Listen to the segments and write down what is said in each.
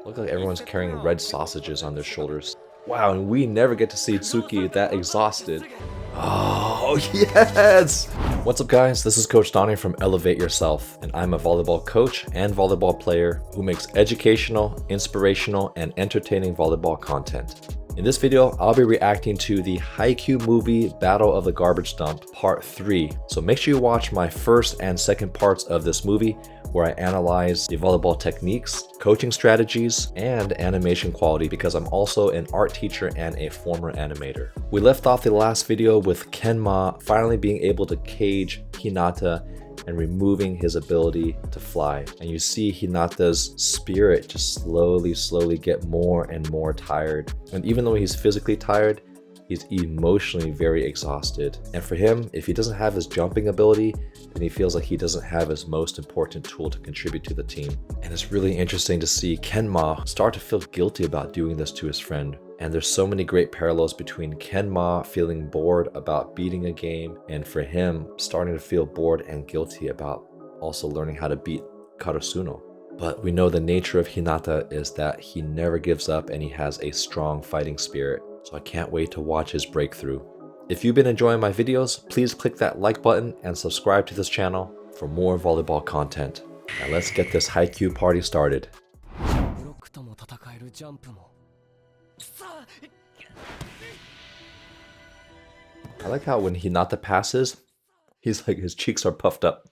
Look like everyone's carrying red sausages on their shoulders. Wow, and we never get to see Tsuki that exhausted. Oh, yes! What's up guys, this is Coach Donny from Elevate Yourself, and I'm a volleyball coach and volleyball player who makes educational, inspirational, and entertaining volleyball content. In this video, I'll be reacting to the HAIKYUU movie Battle of the Garbage Dump Part 3. So make sure you watch my first and second parts of this movie where I analyze the volleyball techniques, coaching strategies, and animation quality because I'm also an art teacher and a former animator. We left off the last video with Kenma finally being able to cage Hinata and removing his ability to fly. And you see Hinata's spirit just slowly get more and more tired. And even though he's physically tired, he's emotionally very exhausted. And for him, if he doesn't have his jumping ability, then he feels like he doesn't have his most important tool to contribute to the team. And it's really interesting to see Kenma start to feel guilty about doing this to his friend. And there's so many great parallels between Kenma feeling bored about beating a game and for him starting to feel bored and guilty about also learning how to beat karasuno. But we know the nature of Hinata is that he never gives up and he has a strong fighting spirit. So I can't wait to watch his breakthrough. If you've been enjoying my videos, please click that like button and subscribe to this channel for more volleyball content. Now let's get this HAIKYUU party started. I like how when Hinata passes, he's like his cheeks are puffed up.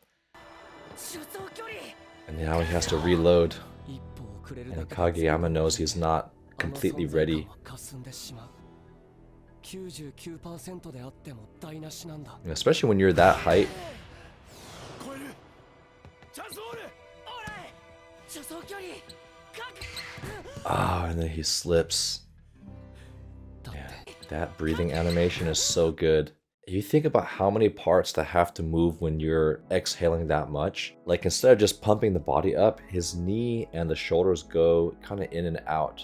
And now he has to reload. And Kageyama knows he's not completely ready. And especially when you're that height. Ah, and then he slips. Yeah, that breathing animation is so good. You think about how many parts that have to move when you're exhaling that much. Like instead of just pumping the body up, his knee and the shoulders go kind of in and out.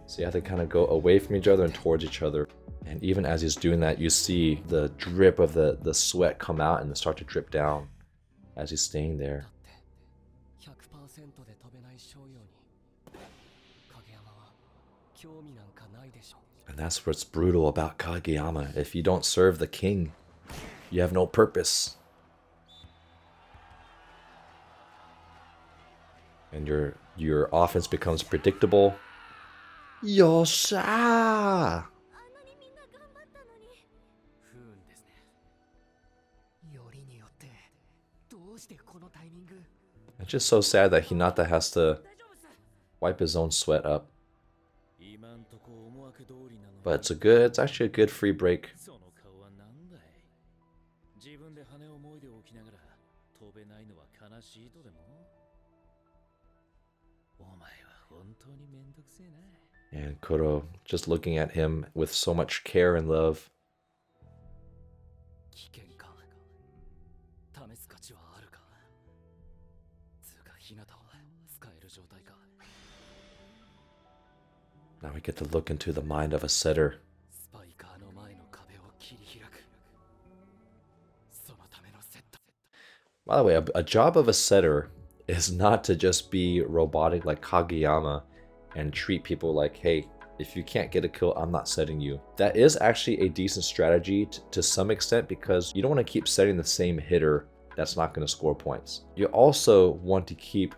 So you have to kind of go away from each other and towards each other. And even as he's doing that, you see the drip of the sweat come out and start to drip down as he's staying there. And that's what's brutal about Kageyama. If you don't serve the king, you have no purpose. And your offense becomes predictable. Yosha! It's just so sad that Hinata has to wipe his own sweat up. But it's actually a good free break. And Kuro just looking at him with so much care and love. Now we get to look into the mind of a setter. By the way, a job of a setter is not to just be robotic like Kageyama and treat people like, hey, if you can't get a kill, I'm not setting you. That is actually a decent strategy to some extent because you don't want to keep setting the same hitter that's not going to score points. You also want to keep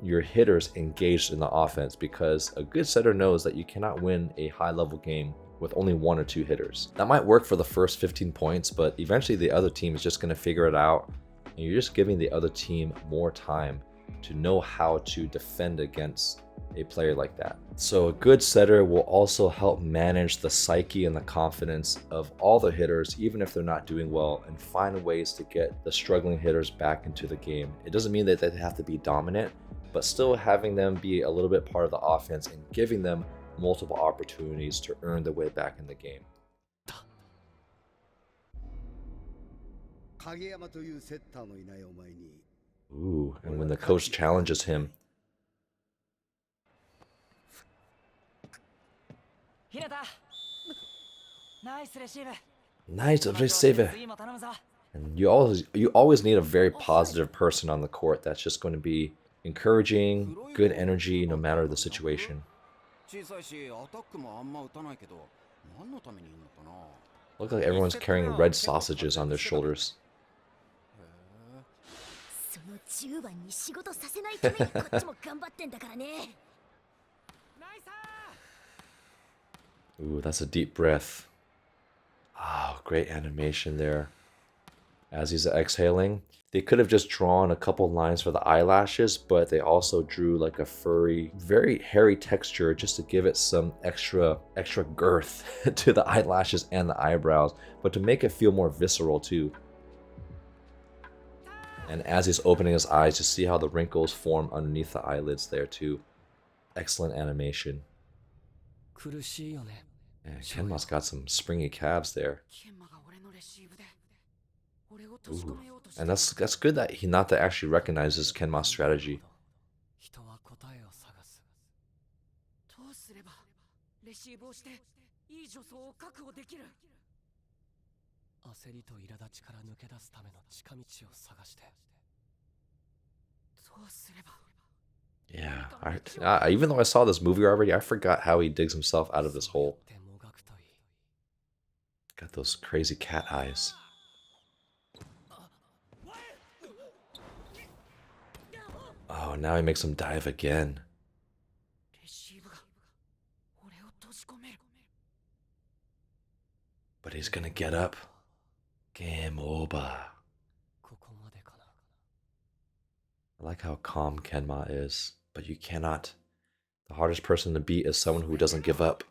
your hitters engaged in the offense because a good setter knows that you cannot win a high-level game with only 1 or 2 hitters. That might work for the first 15 points, but eventually the other team is just going to figure it out, and you're just giving the other team more time to know how to defend against a player like that. So a good setter will also help manage the psyche and the confidence of all the hitters, even if they're not doing well, and find ways to get the struggling hitters back into the game. It doesn't mean that they have to be dominant, but still having them be a little bit part of the offense and giving them multiple opportunities to earn their way back in the game. Ooh, and when the coach challenges him. Nice receive. And you always need a very positive person on the court that's just going to be Encouraging, good energy no matter the situation. Look like everyone's carrying red sausages on their shoulders. Ooh, that's a deep breath. Oh, great animation there. As he's exhaling, they could have just drawn a couple lines for the eyelashes, but they also drew like a furry, very hairy texture just to give it some extra girth to the eyelashes and the eyebrows, but to make it feel more visceral too. And as he's opening his eyes, you see how the wrinkles form underneath the eyelids there too. Excellent animation. And Kenma's got some springy calves there. Ooh. And that's good that Hinata actually recognizes Kenma's strategy. Yeah, even though I saw this movie already, I forgot how he digs himself out of this hole. Got those crazy cat eyes. Oh, now he makes him dive again. But he's gonna get up. Game over. I like how calm Kenma is, but you cannot. The hardest person to beat is someone who doesn't give up.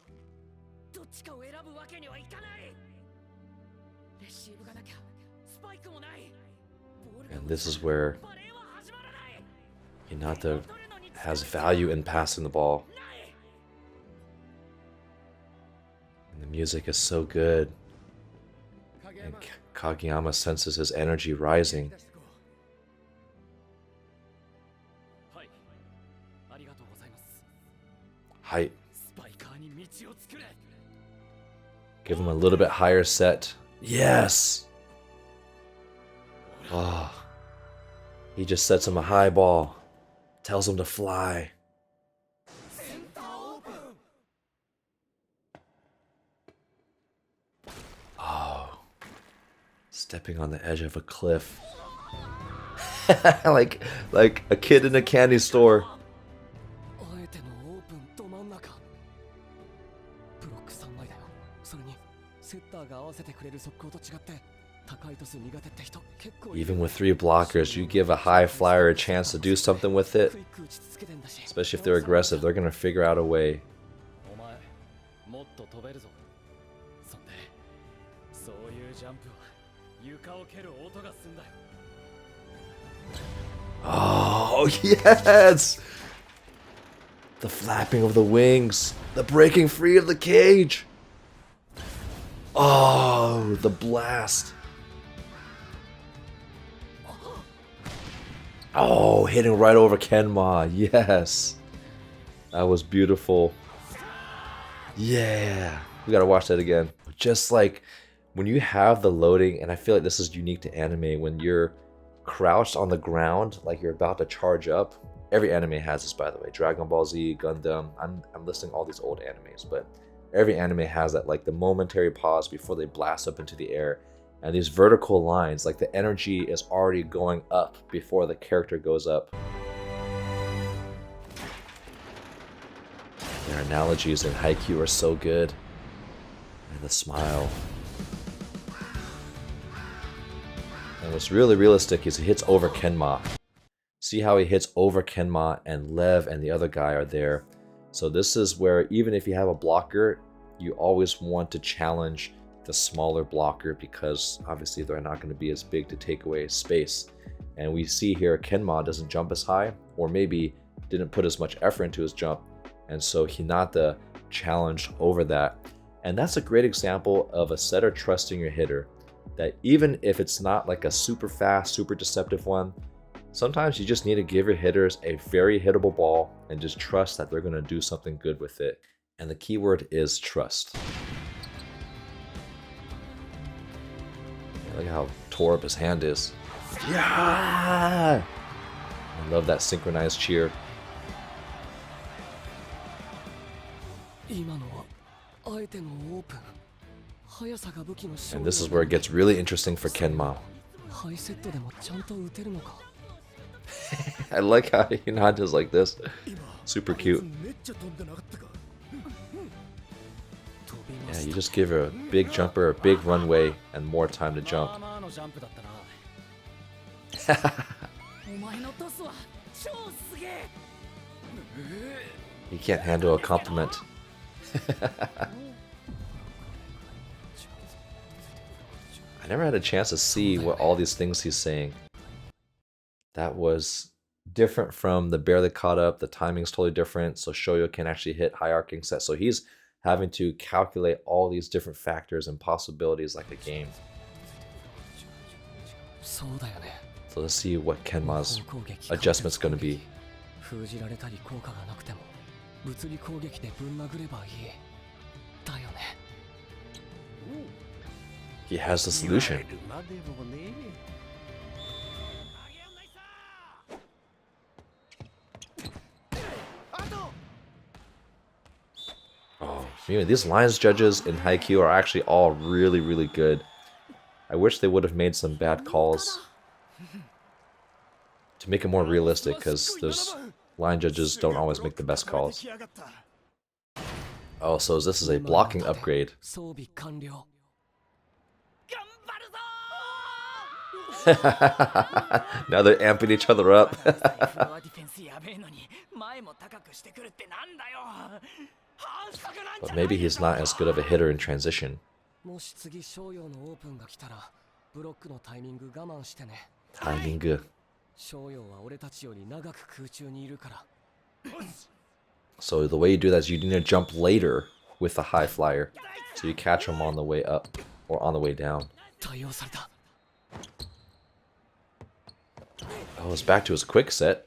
And this is where Hinata has value in passing the ball. And the music is so good. And Kageyama senses his energy rising. Height. Give him a little bit higher set. Yes! Oh. He just sets him a high ball. Tells him to fly. Oh. Stepping on the edge of a cliff. like a kid in a candy store. Even with 3 blockers, you give a high flyer a chance to do something with it. Especially if they're aggressive, they're going to figure out a way. Oh, yes! The flapping of the wings. The breaking free of the cage. Oh, the blast. Oh, hitting right over Kenma. Yes. That was beautiful. Yeah. We gotta watch that again. Just like when you have the loading, and I feel like this is unique to anime, when you're crouched on the ground, like you're about to charge up. Every anime has this, by the way. Dragon Ball Z, Gundam. I'm listing all these old animes, but every anime has that, like the momentary pause before they blast up into the air. And these vertical lines, like the energy is already going up before the character goes up. Their analogies in HAIKYUU are so good. And the smile. And what's really realistic is he hits over Kenma. See how he hits over Kenma, and Lev and the other guy are there. So this is where even if you have a blocker, you always want to challenge the smaller blocker, because obviously they're not going to be as big to take away space. And we see here Kenma doesn't jump as high, or maybe didn't put as much effort into his jump, and so Hinata challenged over that. And that's a great example of a setter trusting your hitter, that even if it's not like a super fast, super deceptive one, sometimes you just need to give your hitters a very hittable ball and just trust that they're going to do something good with it. And the key word is trust. Look how tore up his hand is. Yeah! I love that synchronized cheer. And this is where it gets really interesting for Kenma. I like how Hinata's like this. Super cute. Yeah, you just give her a big jumper, a big runway, and more time to jump. He can't handle a compliment. I never had a chance to see what all these things he's saying. That was different from the barely caught up. The timing's totally different, so Shoyo can actually hit high arcing set. So he's having to calculate all these different factors and possibilities like a game. So let's see what Kenma's adjustment's going to be. He has the solution. Oh, these lines judges in HAIKYUU are actually all really good. I wish they would have made some bad calls to make it more realistic, because those line judges don't always make the best calls. Oh, so this is a blocking upgrade. Now they're amping each other up. But maybe he's not as good of a hitter in transition. Timing. So the way you do that is you need to jump later with the high flyer, so you catch him on the way up or on the way down. Oh, it's back to his quick set.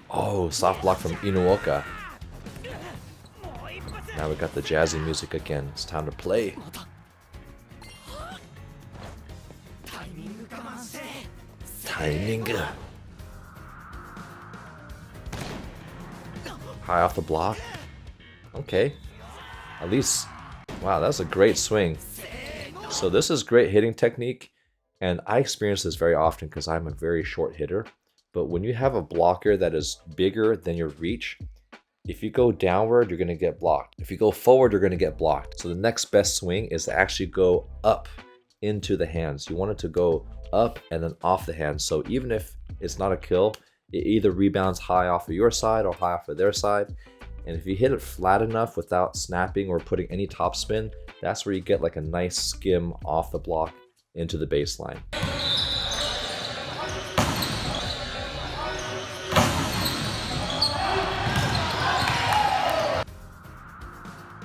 Oh, soft block from Inuoka. Now we got the jazzy music again. It's time to play. Timing. High off the block. Okay. At least, wow, that's a great swing. So this is great hitting technique, and I experience this very often because I'm a very short hitter. But when you have a blocker that is bigger than your reach, if you go downward, you're going to get blocked. If you go forward, you're going to get blocked. So the next best swing is to actually go up into the hands. You want it to go up and then off the hands. So even if it's not a kill, it either rebounds high off of your side or high off of their side. And if you hit it flat enough without snapping or putting any topspin, that's where you get like a nice skim off the block into the baseline.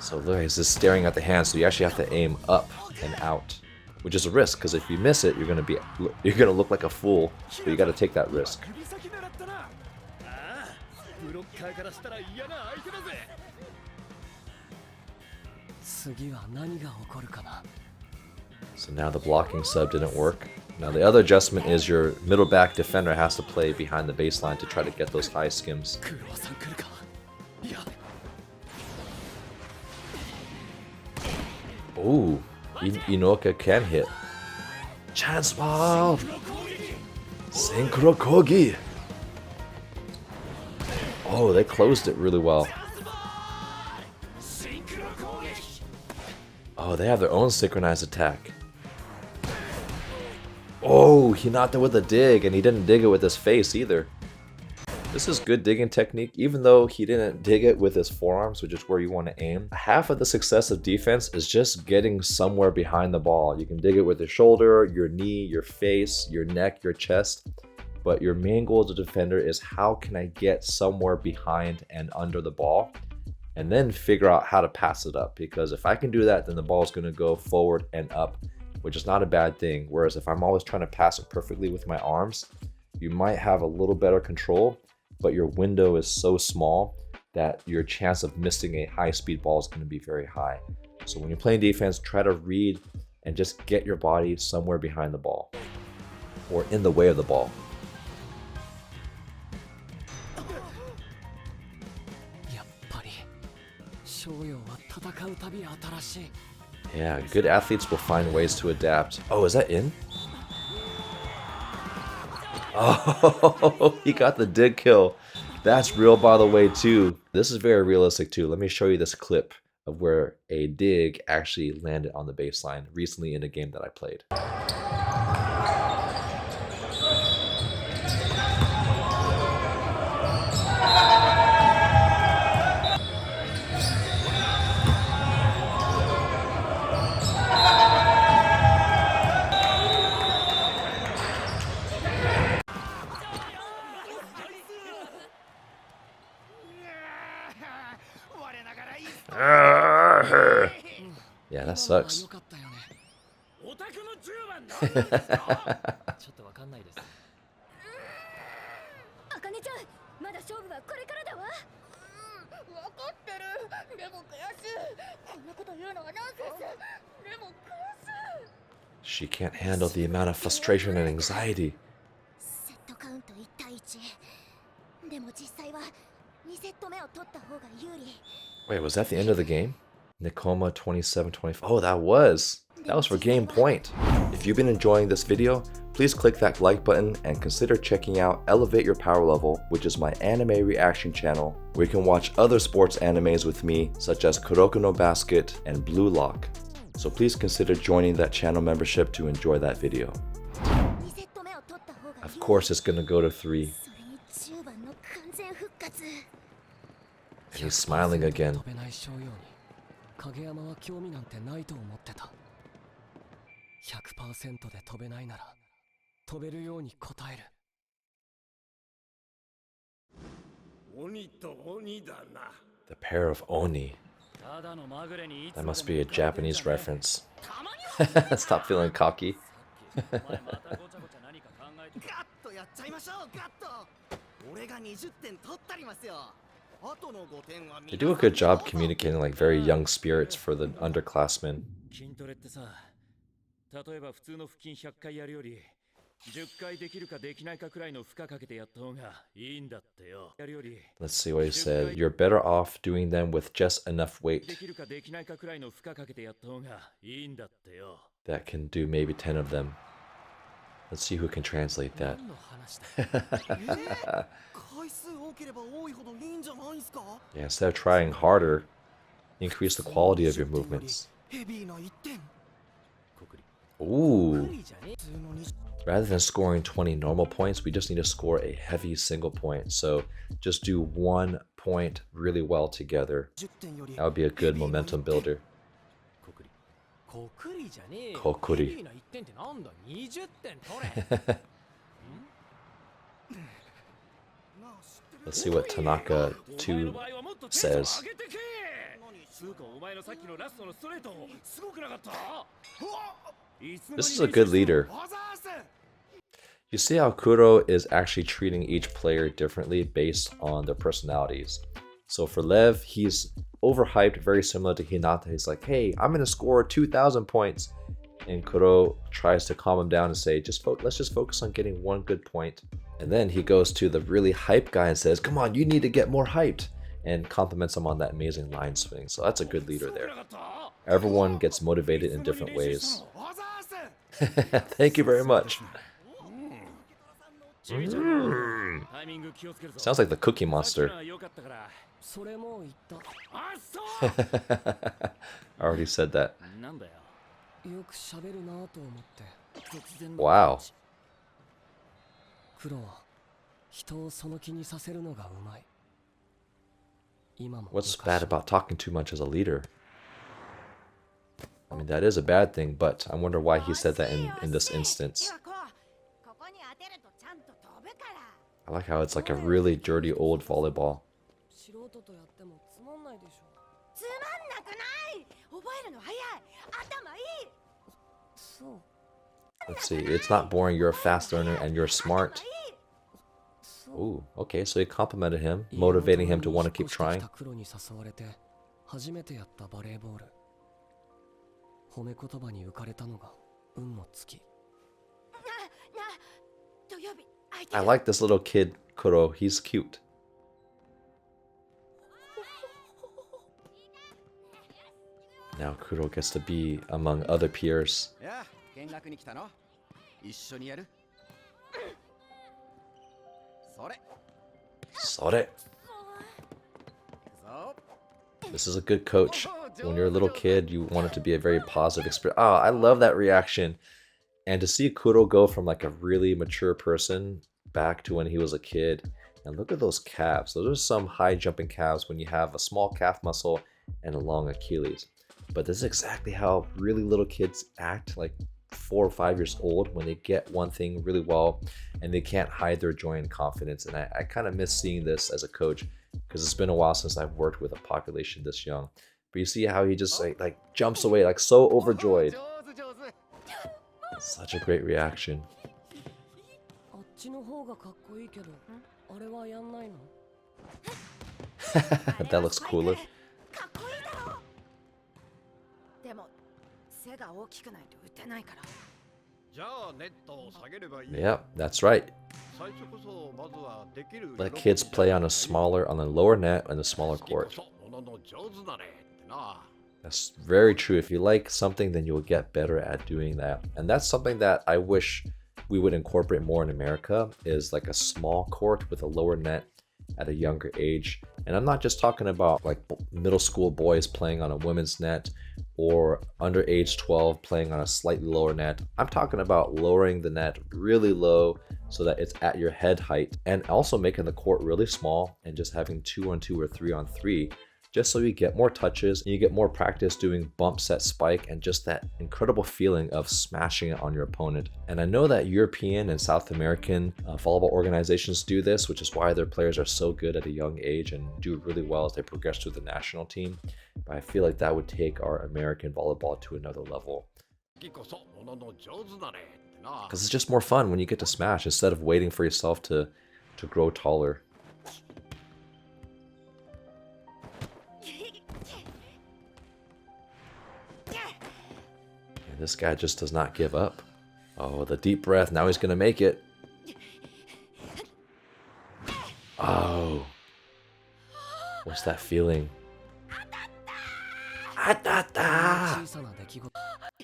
So look, he's just staring at the hand, so you actually have to aim up and out, which is a risk, because if you miss it, you're gonna look like a fool. But you got to take that risk. So now the blocking sub didn't work. Now the other adjustment is your middle back defender has to play behind the baseline to try to get those high skims. Ooh, Inoka can hit. Chance ball! Synchro Kogi! Oh, they closed it really well. Oh, they have their own synchronized attack. Oh, Hinata with a dig, and he didn't dig it with his face either. This is good digging technique, even though he didn't dig it with his forearms, which is where you want to aim. Half of the success of defense is just getting somewhere behind the ball. You can dig it with your shoulder, your knee, your face, your neck, your chest. But your main goal as a defender is how can I get somewhere behind and under the ball, and then figure out how to pass it up. Because if I can do that, then the ball is going to go forward and up, which is not a bad thing. Whereas if I'm always trying to pass it perfectly with my arms, you might have a little better control, but your window is so small that your chance of missing a high-speed ball is going to be very high. So when you're playing defense, try to read and just get your body somewhere behind the ball or in the way of the ball. Yeah, good athletes will find ways to adapt. Oh, is that in? Oh, he got the dig kill. That's real, by the way, too. This is very realistic, too. Let me show you this clip of where a dig actually landed on the baseline recently in a game that I played. Yeah, that sucks. She can't handle the amount of frustration and anxiety. Wait, was that the end of the game? Nikoma 27-25. Oh, that was for game point. If you've been enjoying this video, please click that like button and consider checking out Elevate Your Power Level, which is my anime reaction channel, where you can watch other sports animes with me, such as Kuroko no Basket and Blue Lock. So please consider joining that channel membership to enjoy that video. Of course it's gonna go to 3. And he's smiling again. The pair of Oni. That must be a Japanese reference. Stop feeling cocky. They do a good job communicating like very young spirits for the underclassmen. Let's see what he said. You're better off doing them with just enough weight. That can do maybe 10 of them. Let's see who can translate that. Yeah, instead of trying harder, increase the quality of your movements. Ooh. Rather than scoring 20 normal points, we just need to score a heavy single point. So just do 1 point really well together. That would be a good momentum builder. Kokuri. Let's see what Tanaka 2 says. This is a good leader. You see how Kuro is actually treating each player differently based on their personalities. So for Lev, he's overhyped, very similar to Hinata. He's like, hey, I'm going to score 2,000 points. And Kuro tries to calm him down and say, let's just focus on getting 1 good point. And then he goes to the really hyped guy and says, come on, you need to get more hyped. And compliments him on that amazing line swing. So that's a good leader there. Everyone gets motivated in different ways. Thank you very much. Sounds like the Cookie Monster. I already said that. Wow. What's bad about talking too much as a leader? I mean, that is a bad thing, but I wonder why he said that in this instance. I like how it's like a really dirty old volleyball. Let's see, it's not boring, you're a fast learner and you're smart. Ooh, okay, so he complimented him, motivating him to want to keep trying. I like this little kid, Kuro, he's cute. Now Kuro gets to be among other peers. Sore. This is a good coach. When you're a little kid, you want it to be a very positive experience. Oh, I love that reaction. And to see Kuro go from like a really mature person back to when he was a kid. And look at those calves. Those are some high jumping calves when you have a small calf muscle and a long Achilles. But this is exactly how really little kids act, like 4 or 5 years old, when they get one thing really well and they can't hide their joy and confidence. And I kind of miss seeing this as a coach, because it's been a while since I've worked with a population this young. But you see how he just like jumps away, like so overjoyed. Such a great reaction. That looks cooler. Yeah, that's right. Let kids play on the lower net and a smaller court. That's very true. If you like something, then you will get better at doing that. And that's something that I wish we would incorporate more in America, is like a small court with a lower net at a younger age. And I'm not just talking about like middle school boys playing on a women's net or under age 12 playing on a slightly lower net. I'm talking about lowering the net really low so that it's at your head height, and also making the court really small and just having 2-on-2 or 3-on-3, just so you get more touches and you get more practice doing bump, set, spike, and just that incredible feeling of smashing it on your opponent. And I know that European and South American volleyball organizations do this, which is why their players are so good at a young age and do really well as they progress through the national team. But I feel like that would take our American volleyball to another level. Because it's just more fun when you get to smash instead of waiting for yourself to grow taller. This guy just does not give up. Oh, the deep breath. Now he's going to make it. Oh. What's that feeling?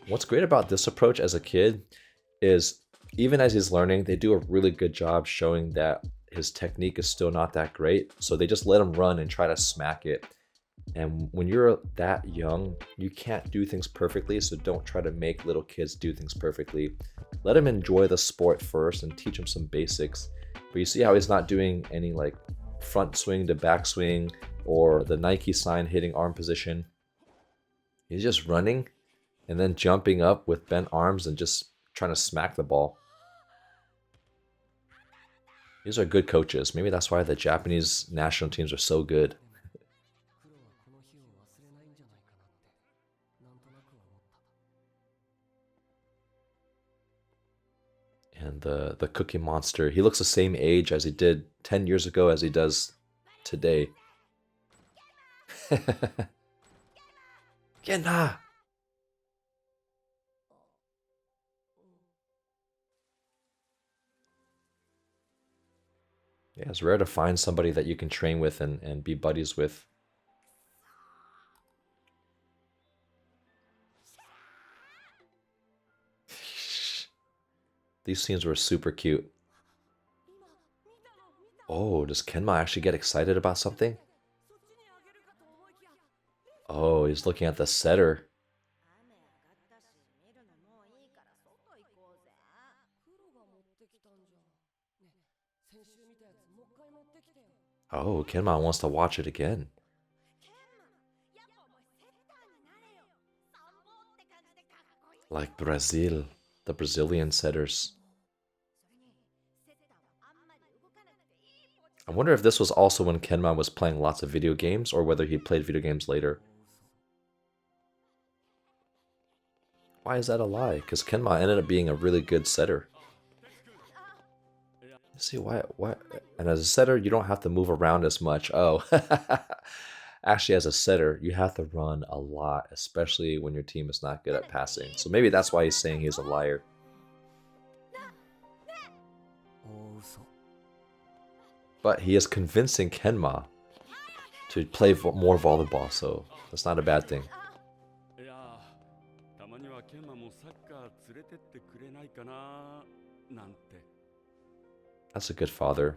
What's great about this approach as a kid is, even as he's learning, they do a really good job showing that his technique is still not that great. So they just let him run and try to smack it. And when you're that young, you can't do things perfectly, so don't try to make little kids do things perfectly. Let them enjoy the sport first and teach them some basics. But you see how he's not doing any like front swing to back swing or the Nike sign hitting arm position. He's just running and then jumping up with bent arms and just trying to smack the ball. These are good coaches. Maybe that's why the Japanese national teams are so good. And the Cookie Monster, he looks the same age as he did 10 years ago as he does today. Genna! Yeah, it's rare to find somebody that you can train with and be buddies with. These scenes were super cute. Oh, does Kenma actually get excited about something? Oh, he's looking at the setter. Oh, Kenma wants to watch it again. Like Brazil, the Brazilian setters. I wonder if this was also when Kenma was playing lots of video games, or whether he played video games later. Why is that a lie? Because Kenma ended up being a really good setter. Let's see, why? And as a setter, you don't have to move around as much. Oh, actually, as a setter, you have to run a lot, especially when your team is not good at passing. So maybe that's why he's saying he's a liar. But he is convincing Kenma to play more volleyball, so that's not a bad thing. That's a good father.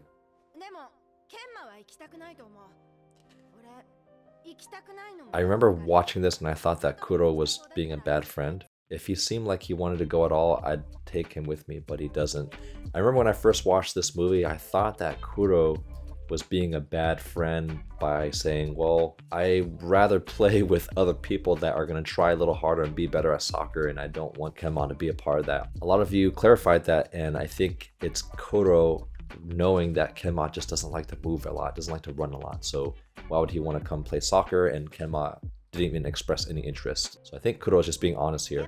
I remember watching this and I thought that Kuro was being a bad friend. If he seemed like he wanted to go at all, I'd take him with me, but he doesn't. I remember when I first watched this movie, I thought that Kuro was being a bad friend by saying, well, I'd rather play with other people that are going to try a little harder and be better at soccer, and I don't want Kenma to be a part of that. A lot of you clarified that, and I think it's Kuro knowing that Kenma just doesn't like to move a lot, doesn't like to run a lot. So why would he want to come play soccer? And Kenma didn't even express any interest. So I think Kuro is just being honest here.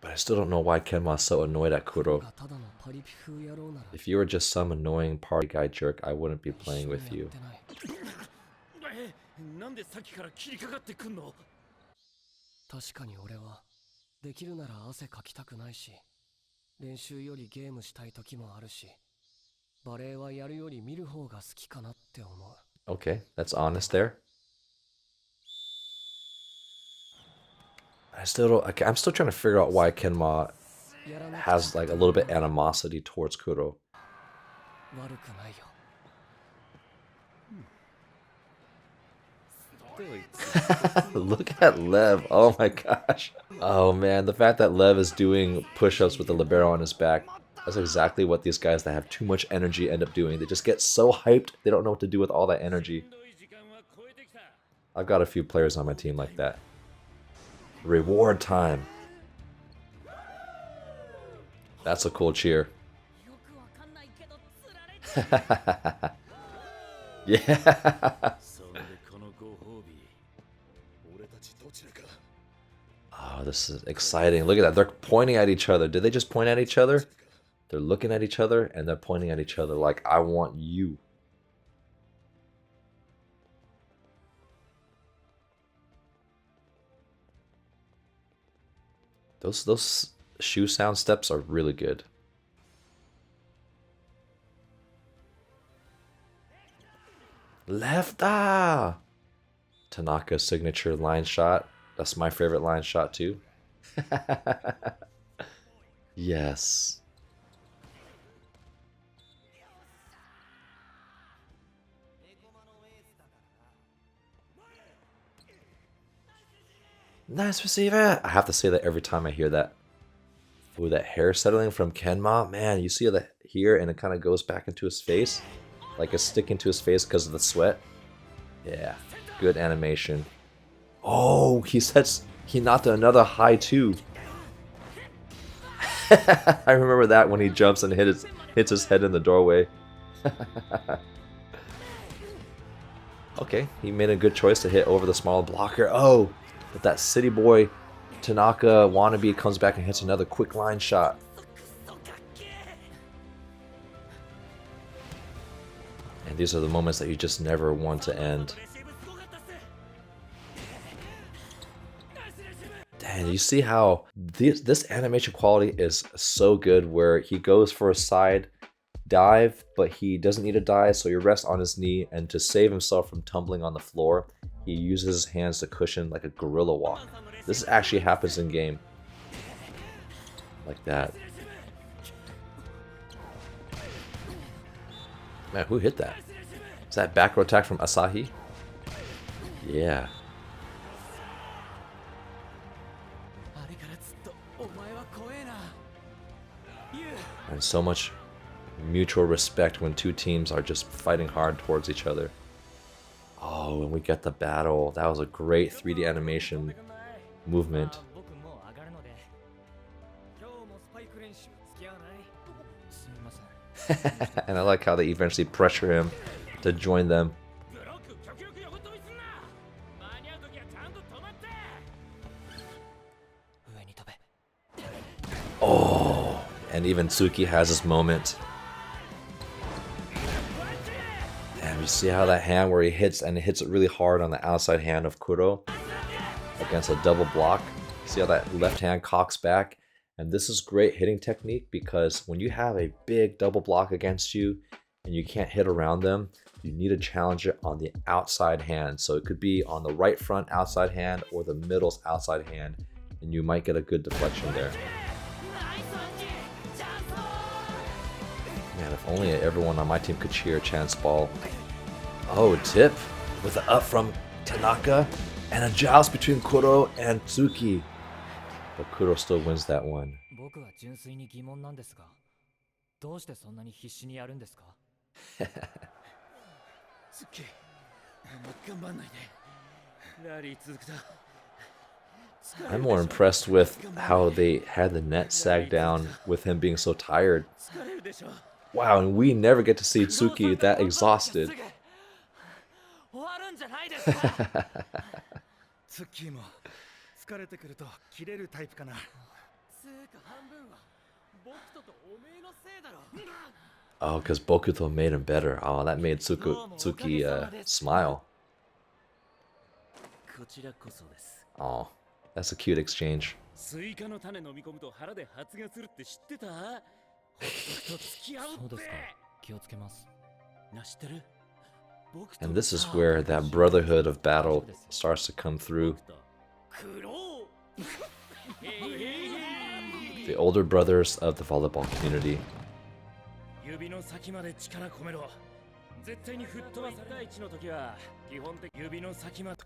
But I still don't know why Kenma is so annoyed at Kuro. If you were just some annoying party guy jerk, I wouldn't be playing with you. Okay, that's honest there. I'm still trying to figure out why Kenma has like a little bit animosity towards Kuro. Look at Lev. Oh my gosh. Oh man, the fact that Lev is doing push-ups with the libero on his back, that's exactly what these guys that have too much energy end up doing. They just get so hyped, they don't know what to do with all that energy. I've got a few players on my team like that. Reward time. That's a cool cheer. Yeah. Oh, this is exciting. Look at that. They're pointing at each other. Did they just point at each other? They're looking at each other and they're pointing at each other like, I want you. Those shoe sound steps are really good. Left, ah! Tanaka's signature line shot. That's my favorite line shot too. Yes. Nice receiver. I have to say that every time I hear that. Ooh, that hair settling from Kenma. Man, you see that here and it kind of goes back into his face. Like it's sticking to his face because of the sweat. Yeah, good animation. Oh, he sets Hinata another HAIKYUU. I remember that when he jumps and hits his head in the doorway. Okay, he made a good choice to hit over the small blocker. Oh, but that city boy Tanaka wannabe comes back and hits another quick line shot. And these are the moments that you just never want to end. Dang, you see how this animation quality is so good where he goes for a side dive, but he doesn't need to dive, so he rests on his knee, and to save himself from tumbling on the floor, he uses his hands to cushion like a gorilla walk. This actually happens in game. Like that. Man, who hit that? Is that back row attack from Asahi? Yeah. And so much mutual respect when two teams are just fighting hard towards each other. Oh, and we get the battle. That was a great 3D animation movement. And I like how they eventually pressure him to join them. Oh, and even Tsuki has his moment. And you see how that hand where he hits, and he hits it really hard on the outside hand of Kuro against a double block. See how that left hand cocks back? And this is great hitting technique because when you have a big double block against you, and you can't hit around them, you need to challenge it on the outside hand. So it could be on the right front outside hand or the middle's outside hand, and you might get a good deflection there. Man, if only everyone on my team could cheer Chan's ball. Oh, tip with the up from Tanaka and a joust between Kuro and Tsuki. But Kuro still wins that one. I'm more impressed with how they had the net sag down with him being so tired. Wow, and we never get to see Tsuki that exhausted. Oh, because Bokuto made him better. Oh, that made Tsuki smile. Oh, that's a cute exchange. And this is where that brotherhood of battle starts to come through. The older brothers of the volleyball community.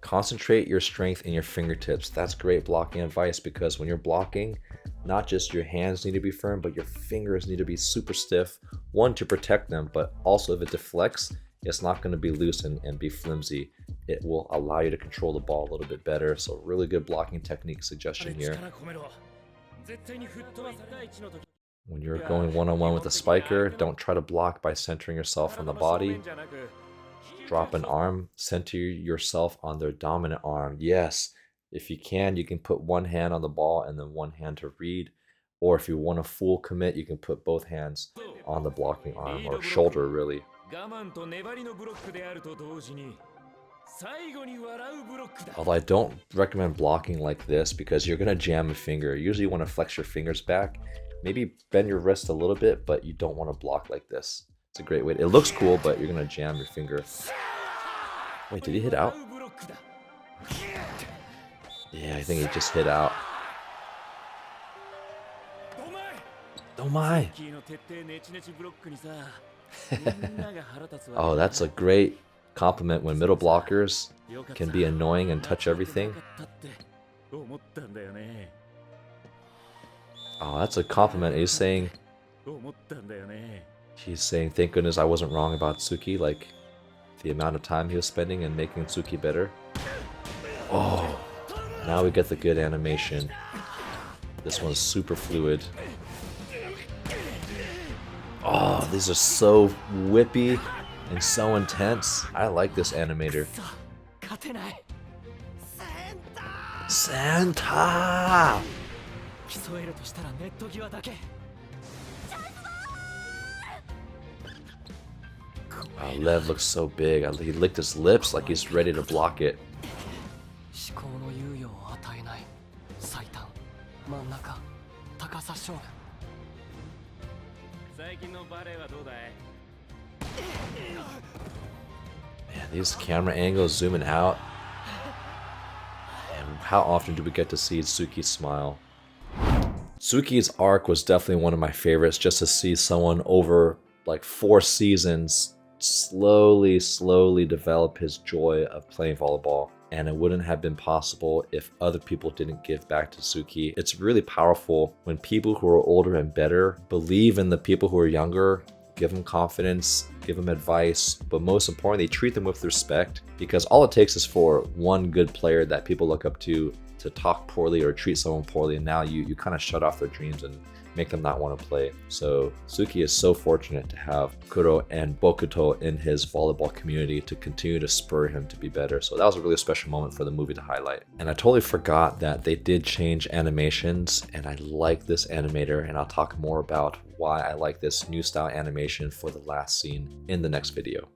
Concentrate your strength in your fingertips. That's great blocking advice, because when you're blocking, not just your hands need to be firm, but your fingers need to be super stiff. One, to protect them, but also if it deflects, it's not going to be loose and be flimsy. It will allow you to control the ball a little bit better. So really good blocking technique suggestion here. When you're going one-on-one with a spiker, don't try to block by centering yourself on the body. Drop an arm, center yourself on their dominant arm. Yes, if you can put one hand on the ball and then one hand to read. Or if you want a full commit, you can put both hands on the blocking arm or shoulder, really. Although I don't recommend blocking like this because you're going to jam a finger. Usually you want to flex your fingers back. Maybe bend your wrist a little bit, but you don't want to block like this. It's a great way. It looks cool, but you're going to jam your finger. Wait, did he hit out? Yeah, I think he just hit out. Donny! Oh, that's a great compliment when middle blockers can be annoying and touch everything. Oh, that's a compliment. He's saying, thank goodness I wasn't wrong about Tsuki, like the amount of time he was spending in making Tsuki better. Oh, now we get the good animation. This one's super fluid. Oh, these are so whippy and so intense. I like this animator. Santa! Oh, Lev looks so big. He licked his lips like he's ready to block it. Man, these camera angles zooming out. And how often do we get to see Tsuki smile? Tsuki's arc was definitely one of my favorites, just to see someone over like 4 seasons slowly develop his joy of playing volleyball. And it wouldn't have been possible if other people didn't give back to Tsuki. It's really powerful when people who are older and better believe in the people who are younger, give them confidence, give them advice, but most importantly, treat them with respect, because all it takes is for one good player that people look up to talk poorly or treat someone poorly, and now you kind of shut off their dreams and make them not want to play. So Tsuki is so fortunate to have Kuro and Bokuto in his volleyball community to continue to spur him to be better. So that was a really special moment for the movie to highlight. And I totally forgot that they did change animations, and I like this animator, and I'll talk more about why I like this new style animation for the last scene in the next video.